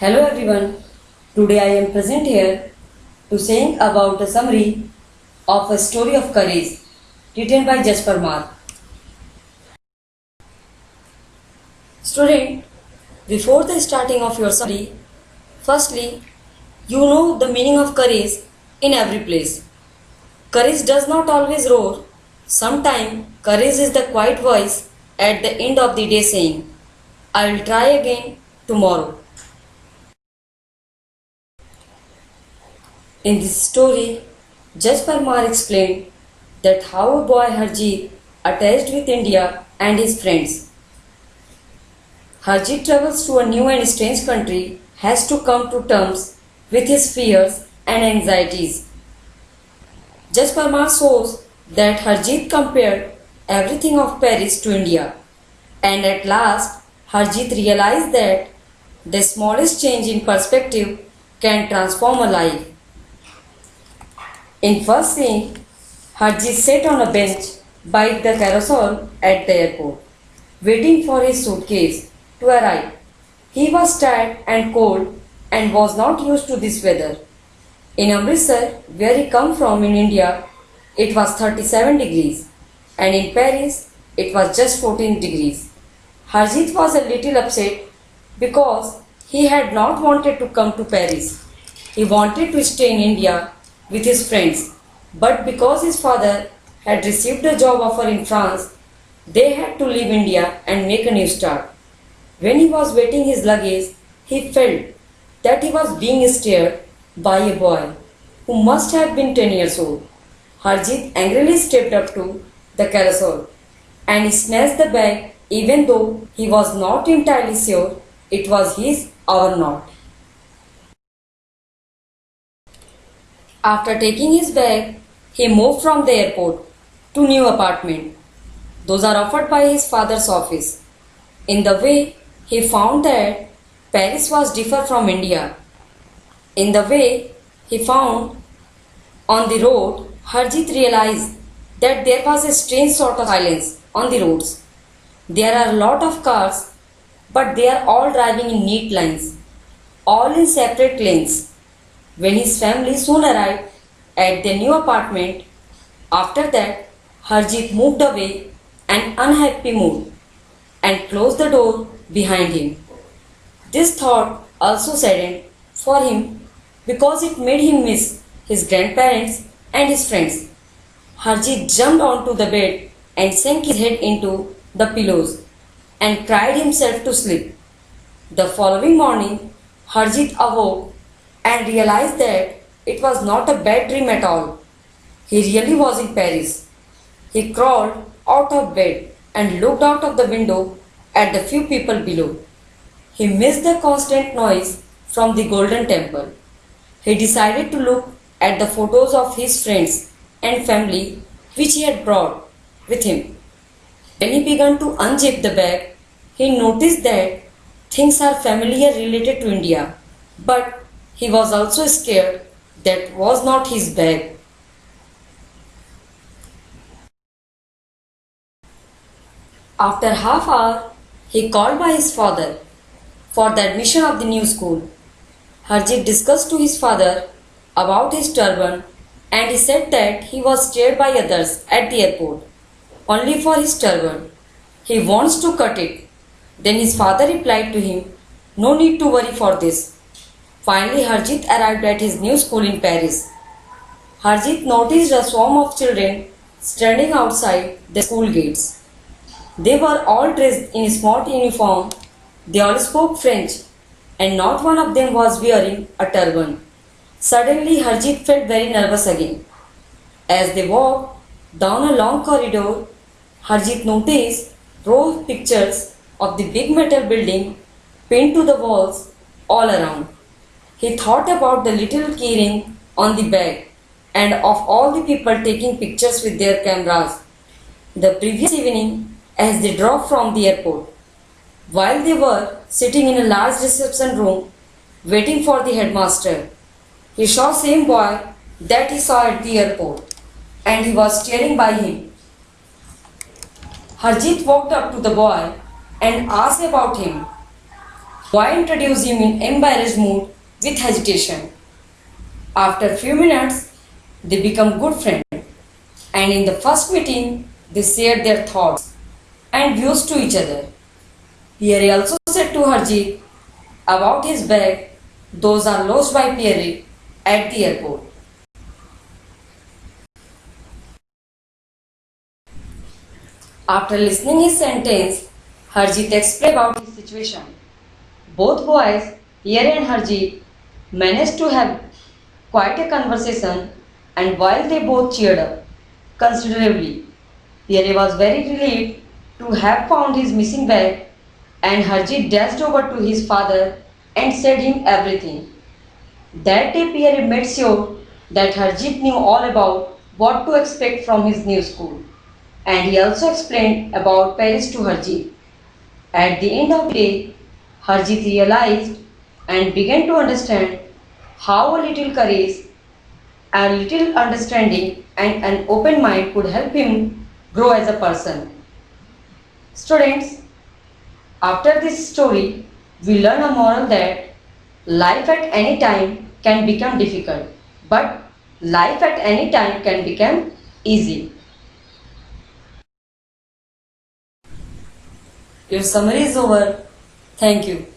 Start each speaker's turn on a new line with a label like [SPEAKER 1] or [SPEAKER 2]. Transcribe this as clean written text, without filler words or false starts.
[SPEAKER 1] Hello everyone. Today I am present here to saying about a summary of a story of courage written by Jasper Mark. Student, before the starting of your summary, firstly, you know the meaning of courage in every place. Courage does not always roar. Sometimes courage is the quiet voice at the end of the day saying, I will try again tomorrow. In this story, Jasper Mar explained that how a boy Harjeet attached with India and his friends. Harjeet travels to a new and strange country, has to come to terms with his fears and anxieties. Jasper Mar shows that Harjeet compared everything of Paris to India, and at last Harjeet realized that the smallest change in perspective can transform a life. In first scene, Harjeet sat on a bench by the carousel at the airport, waiting for his suitcase to arrive. He was tired and cold and was not used to this weather. In Amritsar, where he come from in India, it was 37 degrees and in Paris, it was just 14 degrees. Harjeet was a little upset because he had not wanted to come to Paris. He wanted to stay in India with his friends, but because his father had received a job offer in France, they had to leave India and make a new start. When he was waiting his luggage, he felt that he was being stared by a boy who must have been 10 years old. Harjeet angrily stepped up to the carousel and he snatched the bag even though he was not entirely sure it was his or not. After taking his bag, he moved from the airport to new apartment. Those are offered by his father's office. In the way, he found that Paris was different from India. In the way he found on the road, Harjeet realized that there was a strange sort of silence on the roads. There are a lot of cars, but they are all driving in neat lines, all in separate lanes. When his family soon arrived at their new apartment, after that, Harjeet moved away in unhappy mood and closed the door behind him. This thought also saddened for him because it made him miss his grandparents and his friends. Harjeet jumped onto the bed and sank his head into the pillows and cried himself to sleep. The following morning, Harjeet awoke and realized that it was not a bad dream at all. He really was in Paris. He crawled out of bed and looked out of the window at the few people below. He missed the constant noise from the Golden Temple. He decided to look at the photos of his friends and family which he had brought with him. When he began to unzip the bag, he noticed that things are familiar related to India, but he was also scared that was not his bag. After half hour, he called by his father for the admission of the new school. Harjeet discussed to his father about his turban and he said that he was stared by others at the airport only for his turban. He wants to cut it. Then his father replied to him, no need to worry for this. Finally, Harjeet arrived at his new school in Paris. Harjeet noticed a swarm of children standing outside the school gates. They were all dressed in smart uniform. They all spoke French and not one of them was wearing a turban. Suddenly, Harjeet felt very nervous again. As they walked down a long corridor, Harjeet noticed rows of pictures of the big metal building pinned to the walls all around. He thought about the little keyring on the bag and of all the people taking pictures with their cameras the previous evening as they drove from the airport. While they were sitting in a large reception room waiting for the headmaster, he saw same boy that he saw at the airport and he was staring by him. Harjeet walked up to the boy and asked about him. Boy introduced him in embarrassed mood with hesitation. After few minutes, they become good friends, and in the first meeting, they shared their thoughts and views to each other. Pierre also said to Harjeet about his bag, those are lost by Pierre at the airport. After listening his sentence, Harjeet explained about his situation. Both boys, Pierre and Harjeet, managed to have quite a conversation, and while they both cheered up considerably, Pierre was very relieved to have found his missing bag, and Harjeet dashed over to his father and said him everything. That day Pierre made sure that Harjeet knew all about what to expect from his new school, and he also explained about Paris to Harjeet. At the end of the day, Harjeet realized and began to understand how a little courage, a little understanding, and an open mind could help him grow as a person. Students, after this story, we learn a moral that life at any time can become difficult, but life at any time can become easy. Your summary is over. Thank you.